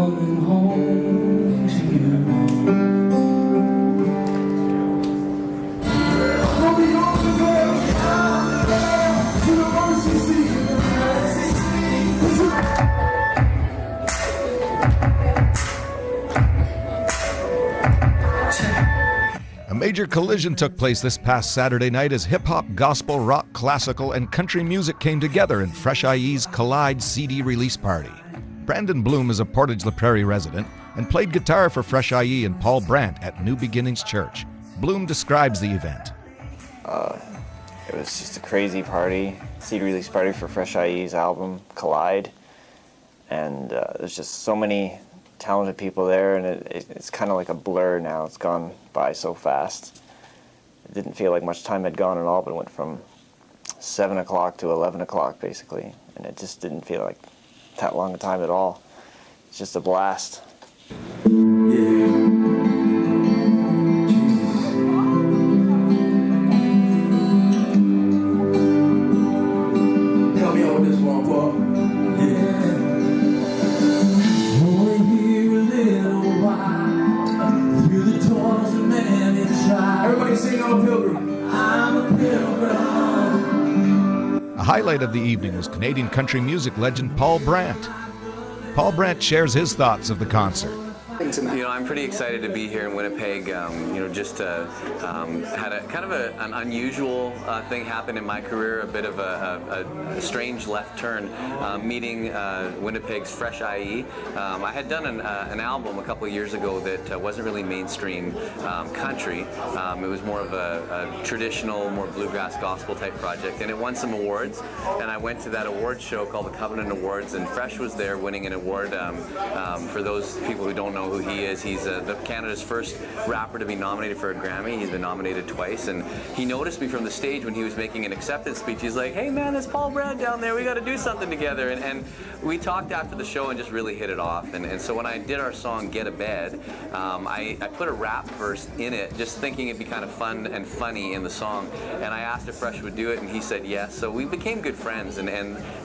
coming home to you. From the open door to the mercy seat. A major collision took place this past Saturday night as hip-hop, gospel, rock, classical, and country music came together in Fresh IE's Collide CD release party. Brandon Bloom is a Portage La Prairie resident and played guitar for Fresh IE and Paul Brandt at New Beginnings Church. Bloom describes the event. It was just a crazy party, CD release party for Fresh IE's album, Collide. And there's just so many talented people there, and it's kind of like a blur now. It's gone by so fast. It didn't feel like much time had gone at all, but it went from 7 o'clock to 11 o'clock basically, and it just didn't feel like that long a time at all. It's just a blast. Help me out with this one, Paul. Everybody sing I'm a Pilgrim. I'm a Pilgrim. A highlight of the evening was Canadian country music legend Paul Brandt. Paul Brandt shares his thoughts of the concert. You know, I'm pretty excited to be here in Winnipeg. Just had a kind of an unusual thing happen in my career, a bit of a strange left turn, meeting Winnipeg's Fresh IE. I had done an album a couple of years ago that wasn't really mainstream country. It was more of a traditional, more bluegrass gospel type project, and it won some awards. And I went to that award show called the Covenant Awards, and Fresh was there winning an award. For those people who don't know who he is, he's Canada's first rapper to be nominated for a Grammy. He's been nominated twice, and he noticed me from the stage when he was making an acceptance speech. He's like, "Hey man, there's Paul Brandt down there, we got to do something together." And we talked after the show and just really hit it off. And so when I did our song Get a Bed, I put a rap verse in it, just thinking it'd be kind of fun and funny in the song, and I asked if Fresh would do it, and he said yes. So we became good friends, and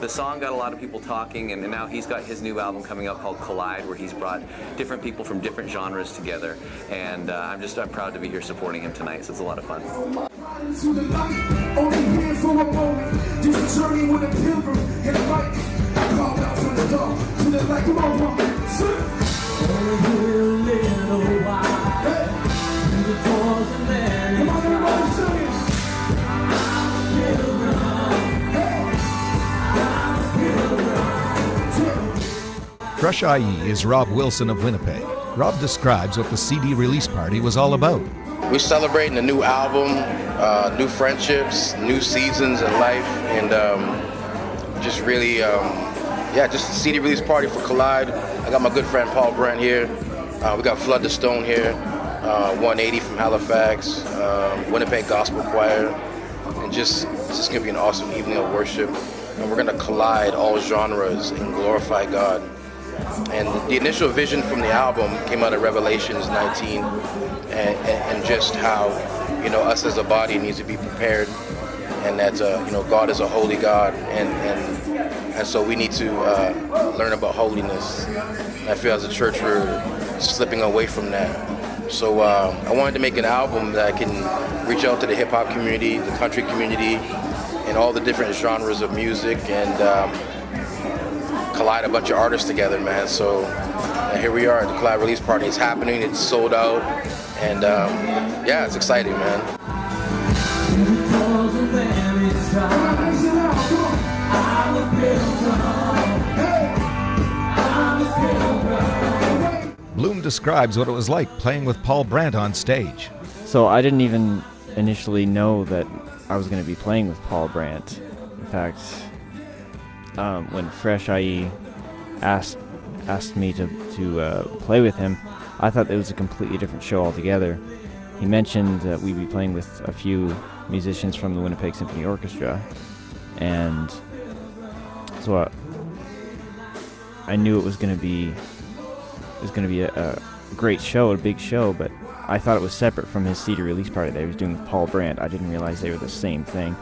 the song got a lot of people talking, and now he's got his new album coming out called Collide, where he's brought different people from different genres together, and I'm proud to be here supporting him tonight, so it's a lot of fun. To the light, only here for a moment. Just a journey with a pilgrim and a light. I called out from the dark to the light. Come on, woman. Only here a little while. Hey. To the doors and then come on, everybody, sing it. I'm a pilgrim. Hey. I'm a pilgrim. Fresh IE is Rob Wilson of Winnipeg. Rob describes what the CD release party was all about. We're celebrating a new album, new friendships, new seasons in life, and just really, just a CD release party for Collide. I got my good friend Paul Brandt here. We got Flood the Stone here, 180 from Halifax, Winnipeg Gospel Choir, and it's just gonna be an awesome evening of worship. And we're gonna collide all genres and glorify God. And the initial vision from the album came out of Revelations 19, and just how, us as a body needs to be prepared, and that, God is a holy God, and so we need to learn about holiness. And I feel as a church we're slipping away from that. So I wanted to make an album that can reach out to the hip-hop community, the country community, and all the different genres of music, and collide a bunch of artists together, man. So here we are at the Collide release party. It's happening, it's sold out, and it's exciting, man. Bloom describes what it was like playing with Paul Brandt on stage. So I didn't even initially know that I was going to be playing with Paul Brandt. In fact, when Fresh IE asked me to play with him, I thought it was a completely different show altogether. He mentioned that we'd be playing with a few musicians from the Winnipeg Symphony Orchestra, and so I knew it was going to be a great show, a big show, but I thought it was separate from his CD release party that he was doing with Paul Brandt. I didn't realize they were the same thing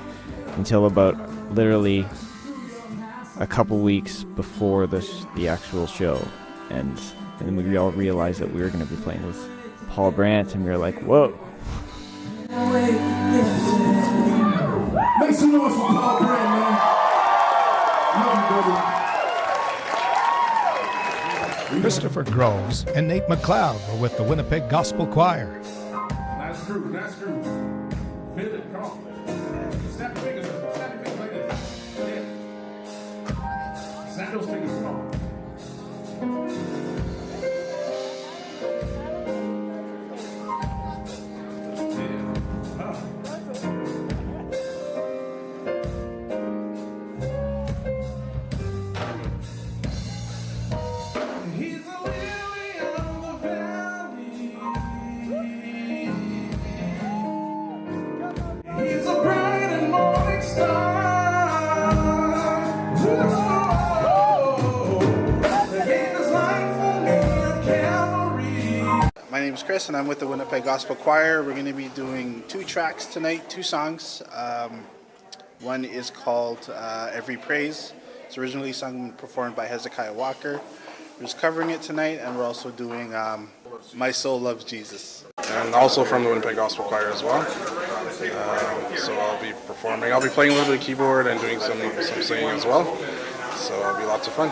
until about literally a couple weeks before the actual show, and And then we all realized that we were going to be playing with Paul Brandt, and we were like, whoa. Make some noise for Paul Brandt, man. Love you, brother. Christopher Groves and Nate McLeod were with the Winnipeg Gospel Choir. Nice groove, nice groove. Feel it, come on. Snap your fingers up, snap your fingers like this. Yeah. Snap those fingers, come on. He's a lily of the valley. He's a bright and morning star. Whoa. He gave his life for me on Calvary. My name is Chris, and I'm with the Winnipeg Gospel Choir. We're going to be doing 2 tracks tonight, 2 songs. One is called Every Praise. It's originally sung and performed by Hezekiah Walker. We're just covering it tonight, and we're also doing My Soul Loves Jesus. And also from the Winnipeg Gospel Choir as well. So I'll be performing. I'll be playing a little bit of keyboard and doing some singing as well. So it'll be lots of fun.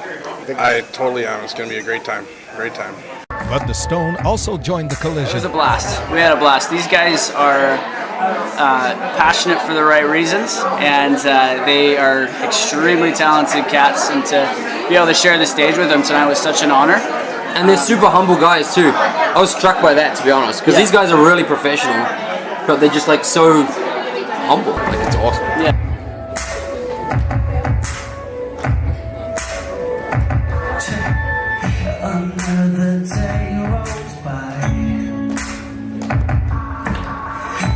I totally am. It's going to be a great time. Great time. Bud the Stone also joined the It collision. was a blast. We had a blast. These guys are passionate for the right reasons, and they are extremely talented cats, and to be able to share the stage with them tonight was such an honor. And they're super humble guys too. I was struck by that, to be honest, because these guys are really professional, but they're just like so humble. Like, it's awesome. Yeah. Another day rolls by.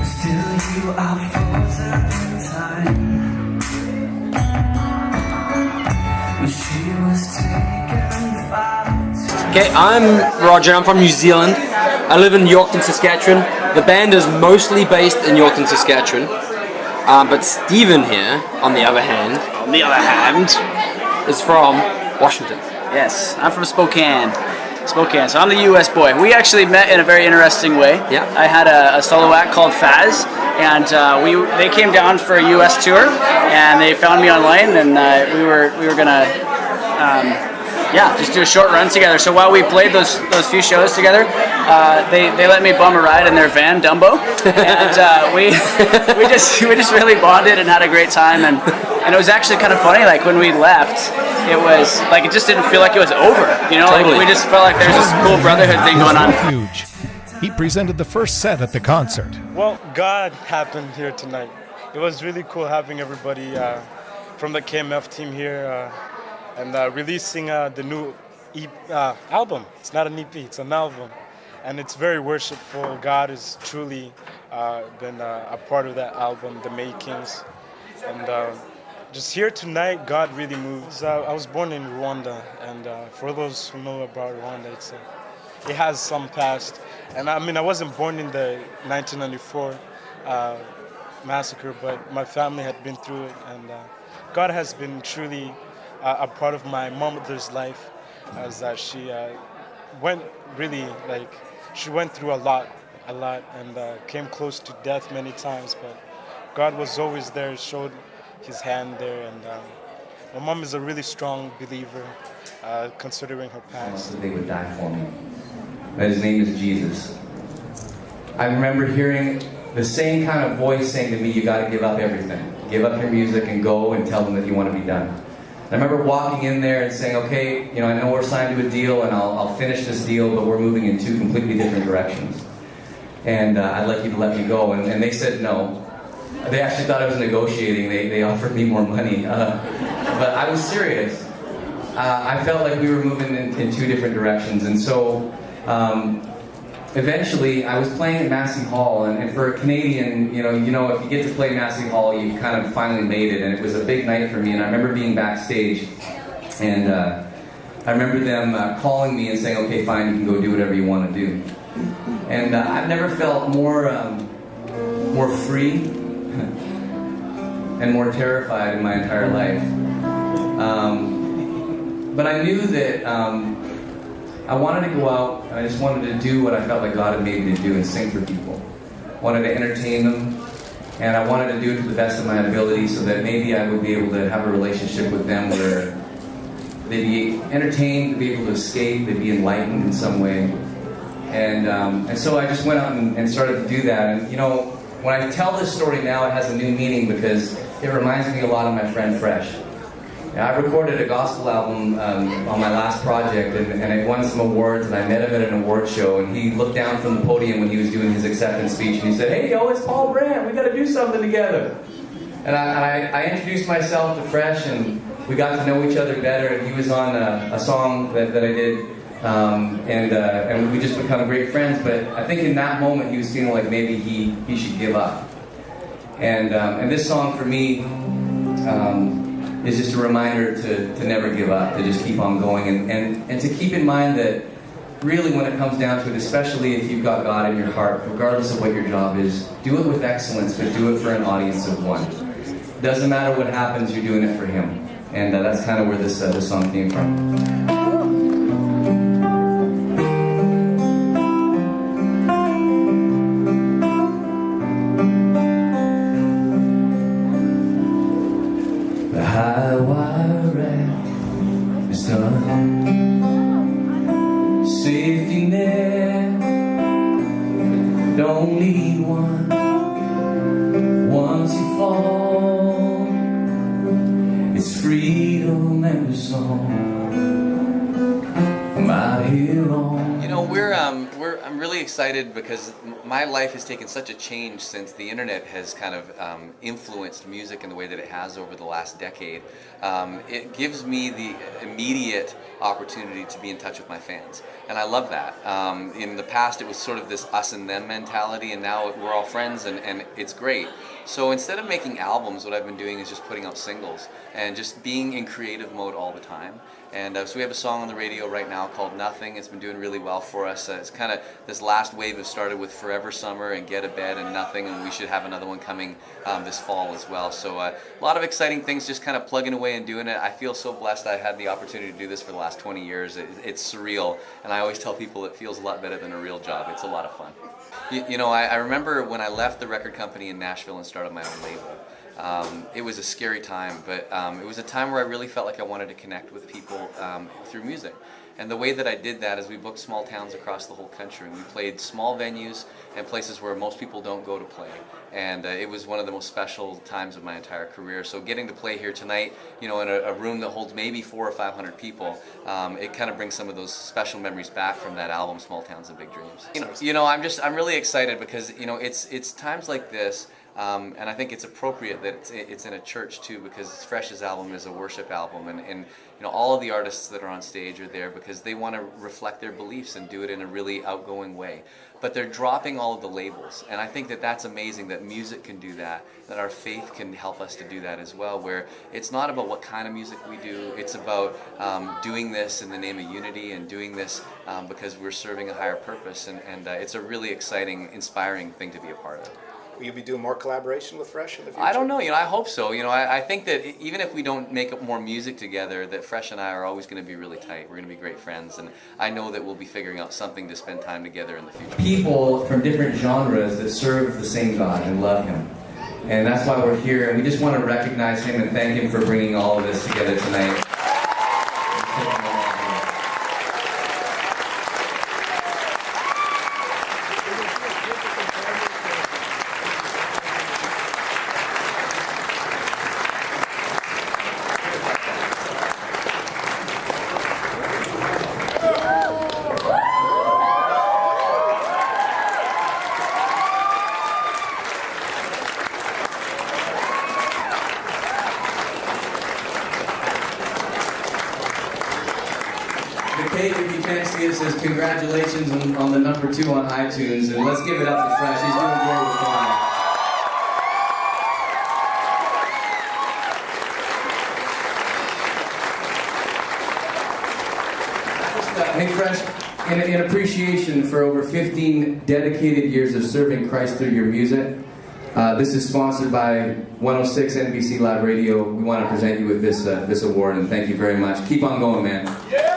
Still you are frozen in time. She was taken far. Okay, I'm Roger. I'm from New Zealand. I live in Yorkton, Saskatchewan. The band is mostly based in Yorkton, Saskatchewan. But Steven here, on the other hand, is from Washington. Yes, I'm from Spokane. So I'm the U.S. boy. We actually met in a very interesting way. Yeah. I had a solo act called Faz, and they came down for a U.S. tour, and they found me online, and we were gonna just do a short run together. So while we played those few shows together, they let me bum a ride in their van, Dumbo, and we just really bonded and had a great time, and it was actually kind of funny. Like when we left, it was like it just didn't feel like it was over. You know, Totally. like we just felt like there's this cool brotherhood thing going on. Huge. He presented the first set at the concert. Well, God happened here tonight. It was really cool having everybody from the KMF team here and releasing the new album. It's not an EP, it's an album. And it's very worshipful. God has truly been a part of that album, the makings. And just here tonight, God really moves. I was born in Rwanda, and for those who know about Rwanda, it has some past. And I mean, I wasn't born in the 1994 massacre, but my family had been through it, and God has been truly a part of my mother's life, as she went she went through a lot, and came close to death many times, but God was always there, showed His hand there, and my mom is a really strong believer, considering her past. That they would die for me. That His name is Jesus. I remember hearing the same kind of voice saying to me, you got to give up everything. Give up your music and go and tell them that you want to be done. I remember walking in there and saying, okay, I know we're signed to a deal and I'll finish this deal, but we're moving in 2 completely different directions. And I'd like you to let me go. And they said no. They actually thought I was negotiating. They offered me more money. But I was serious. I felt like we were moving in 2 different directions. And so eventually I was playing at Massey Hall. And for a Canadian, if you get to play Massey Hall, you kind of finally made it. And it was a big night for me. And I remember being backstage. And I remember them calling me and saying, okay, fine, you can go do whatever you want to do. And I've never felt more free and more terrified in my entire life. But I knew that I wanted to go out and I just wanted to do what I felt like God had made me to do and sing for people. I wanted to entertain them, and I wanted to do it to the best of my ability so that maybe I would be able to have a relationship with them where they'd be entertained, they'd be able to escape, they'd be enlightened in some way. And so I just went out and started to do that. And you know, when I tell this story now, it has a new meaning because it reminds me a lot of my friend Fresh. I recorded a gospel album on my last project, and it won some awards, and I met him at an award show, and he looked down from the podium when he was doing his acceptance speech, and he said, "Hey, yo, it's Paul Brandt, we got to do something together." And I introduced myself to Fresh, and we got to know each other better, and he was on a song that I did, and we just become great friends. But I think in that moment, he was feeling like maybe he should give up. And this song for me, is just a reminder to never give up, to just keep on going, and to keep in mind that really when it comes down to it, especially if you've got God in your heart, regardless of what your job is, do it with excellence, but do it for an audience of one. Doesn't matter what happens, you're doing it for Him. And that's kind of where this song came from. High wire rack is done. Safety net, don't need one. Once you fall, it's freedom and a song. I'm out here on. You know, I'm really excited because my life has taken such a change since the internet has kind of influenced music in the way that it has over the last decade. It gives me the immediate opportunity to be in touch with my fans, and I love that. In the past, it was sort of this us and them mentality, and now we're all friends, and it's great. So instead of making albums, what I've been doing is just putting out singles and just being in creative mode all the time. And so we have a song on the radio right now called Nothing. It's been doing really well for us. It's kind of, this last wave has started with Forever Summer and Get a Bed and Nothing, and we should have another one coming this fall as well. So a lot of exciting things, just kind of plugging away and doing it. I feel so blessed I had the opportunity to do this for the last 20 years. It's surreal, and I always tell people it feels a lot better than a real job. It's a lot of fun. You know, I remember when I left the record company in Nashville and started my own label. It was a scary time, but it was a time where I really felt like I wanted to connect with people through music. And the way that I did that is we booked small towns across the whole country, and we played small venues and places where most people don't go to play. And it was one of the most special times of my entire career. So getting to play here tonight, you know, in a room that holds maybe 400 or 500 people, it kind of brings some of those special memories back from that album, Small Towns and Big Dreams. You know, I'm really excited because, you know, it's times like this. And I think it's appropriate that it's in a church too, because Fresh's album is a worship album, and you know, all of the artists that are on stage are there because they want to reflect their beliefs and do it in a really outgoing way. But they're dropping all of the labels, and I think that that's amazing that music can do that, that our faith can help us to do that as well, where it's not about what kind of music we do, it's about doing this in the name of unity and doing this because we're serving a higher purpose, and it's a really exciting, inspiring thing to be a part of. Will you be doing more collaboration with Fresh in the future? I don't know. You know, I hope so. You know, I think that even if we don't make up more music together, that Fresh and I are always going to be really tight. We're going to be great friends, and I know that we'll be figuring out something to spend time together in the future. People from different genres that serve the same God and love Him. And that's why we're here, and we just want to recognize Him and thank Him for bringing all of this together tonight. If you can't see it, says congratulations on the #2 on iTunes, and let's give it up to Fresh. He's doing great with Clyde. Hey Fresh, in appreciation for over 15 dedicated years of serving Christ through your music, this is sponsored by 106 NBC Live Radio. We want to present you with this award, and thank you very much. Keep on going, man. Yeah!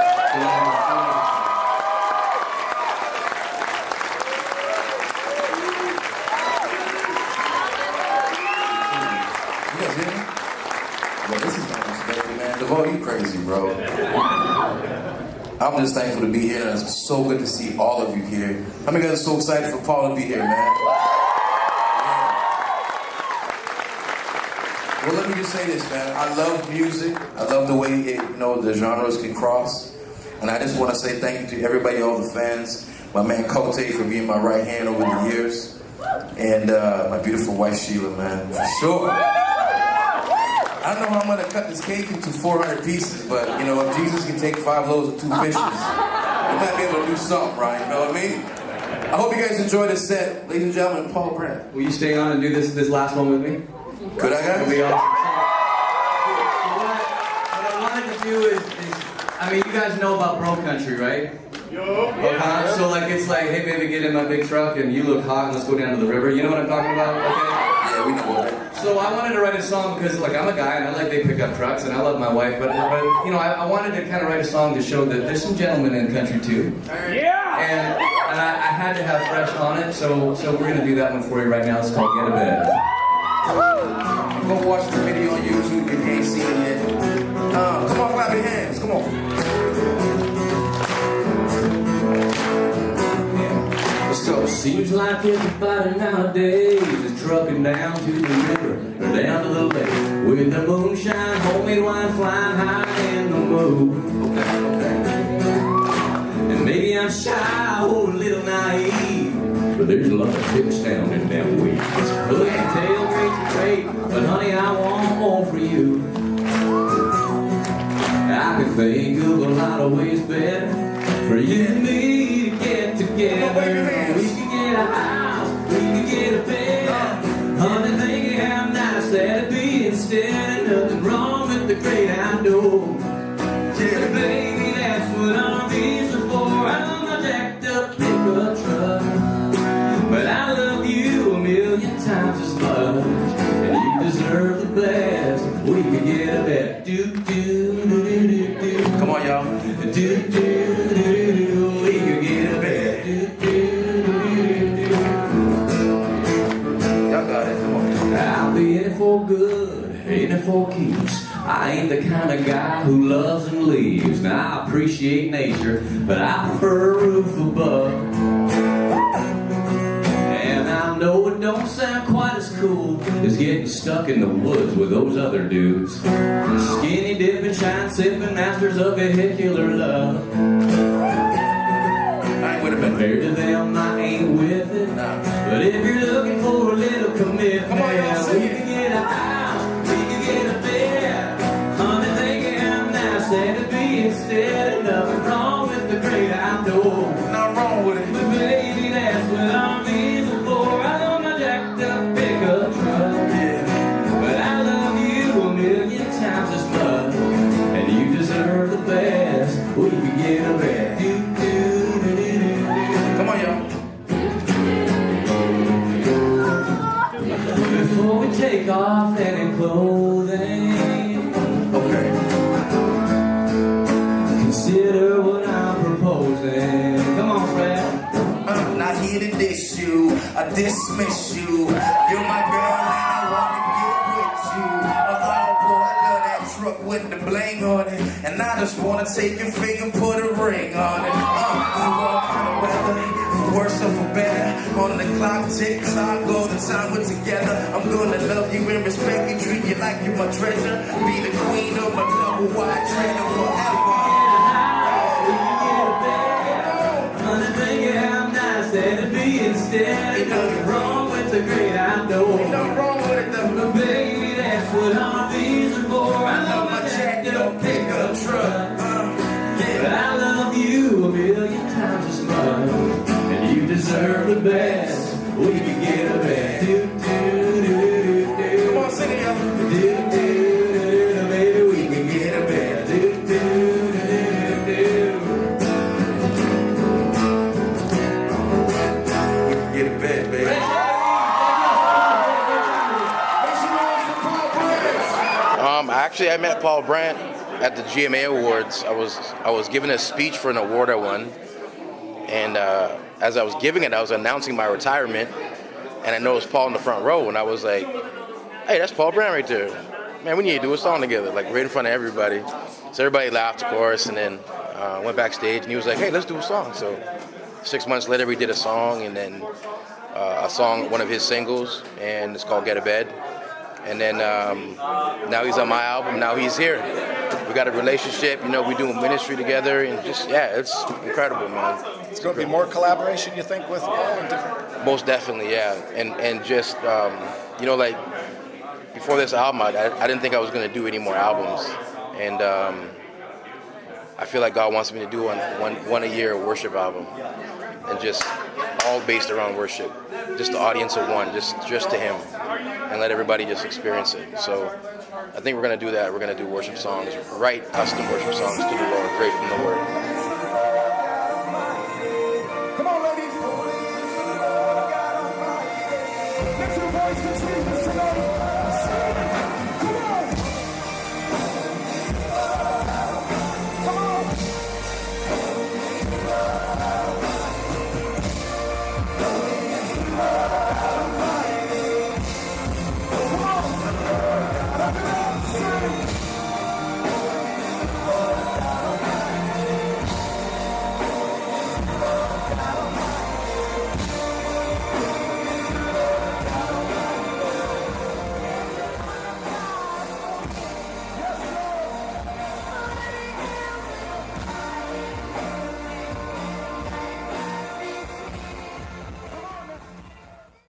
of all, you crazy, bro. I'm just thankful to be here, and it's so good to see all of you here. How many guys are so excited for Paul to be here, man? Well, let me just say this, man. I love music. I love the way it, the genres can cross. And I just want to say thank you to everybody, all the fans. My man Kote for being my right hand over the years. And my beautiful wife Sheila, man, for sure. I don't know how I'm gonna cut this cake into 400 pieces, but if Jesus can take 5 loaves and 2 fishes, we might be able to do something, right? You know what I mean? I hope you guys enjoy this set. Ladies and gentlemen, Paul Brandt. Will you stay on and do this last one with me? Could I, guys? It'll be awesome. What I wanted to do is, you guys know about bro country, right? So it's like, hey baby, get in my big truck and you look hot and let's go down to the river. You know what I'm talking about? Okay? Yeah, we know that. So I wanted to write a song because I'm a guy and I like big pickup trucks and I love my wife, but I wanted to kind of write a song to show that there's some gentlemen in country too. Yeah! And I had to have Fresh on it, so we're gonna do that one for you right now. It's called Get a Bed. Go watch the video on YouTube if you ain't seen it yet. Come on, clap your hands, come on. Let's go. Seems like everybody nowadays is trucking down to the river or down to the lake with the moonshine, homemade wine flying high in the moon. Okay. And maybe I'm shy or a little naive, but there's a lot of chicks down in them weeds. Hood and tail, great, but honey, I want more for you. I can think of a lot of ways better for you and me to get together. We can get a house, we can get a bed. Honey, thinking how nice that'd be instead. Nothing wrong with the great outdoors. Yeah, baby, that's what RVs are for. I'm a jacked up pickup truck, but I love you a million times as much, and you deserve the best. We can get a bed. Come on, y'all. We can get a bed. Y'all got it. Come on. I'll be in it for good, in it for keeps. I ain't the kind of guy who loves and leaves. Now I appreciate nature, but I prefer a roof above. And I know it don't sound quite as cool as getting stuck in the woods with those other dudes. Skinny dipping, shine sipping, masters of vehicular love. I ain't with it, man. Compared to them, I ain't with it. Nah. But if you're looking for a little commitment, Come on, y'all, sing we it. can get a house, we can get a bed. Honey, thinking how nice that'd be instead. Nothing wrong with the great outdoors. Nothing wrong with it. But baby, that's what RVs are for. I love my jacked up pickup truck. Yeah. But I love you a million times as much, and you deserve the best. We can get a bed. Come on, y'all. Before we take off any clothing, Okay. consider what I'm proposing. Come on, Fred. I'm not here to diss you, I dismiss you. You're my girl and I wanna get with you. Oh boy, I love that truck with the bling on it, and I just wanna take your finger and put a ring on it. For all kind of weather, for worse or for better. On the clock ticks, I go the time we're together. I'm gonna love you and respect you, treat you like you're my treasure. Be the queen of my double wide trainer forever. That'd be instead. Ain't nothing wrong with the great outdoors. Ain't nothing wrong with it though. But baby, that's what RVs are for. I love my jacked up pickup truck. But I love you a million times as much, and you deserve the best. We can get a bed. Come on, sing it, y'all. Baby, we can get a bed. Get a bed, baby. Actually, I met Paul Brandt at the GMA Awards. I was giving a speech for an award I won, and as I was giving it, I was announcing my retirement, and I noticed Paul in the front row, and I was like, "Hey, that's Paul Brandt right there. man, we need to do a song together, like right in front of everybody. So everybody laughed, of course, and then went backstage, and he was like, hey, let's do a song. So 6 months later, we did a song, and then a song, one of his singles, and it's called Get a Bed. And then now he's on my album, now he's here. We got a relationship, you know, we doing ministry together, and just, yeah, it's incredible, man. It's going to be more collaboration, you think, with all the different... Most definitely, yeah. And just, you know, like, before this album, I didn't think I was going to do any more albums. And I feel like God wants me to do one a year worship album. And just all based around worship. Just the audience of one, just to him. And let everybody just experience it. So I think we're going to do that. We're going to do worship songs, write custom worship songs to the Lord, right from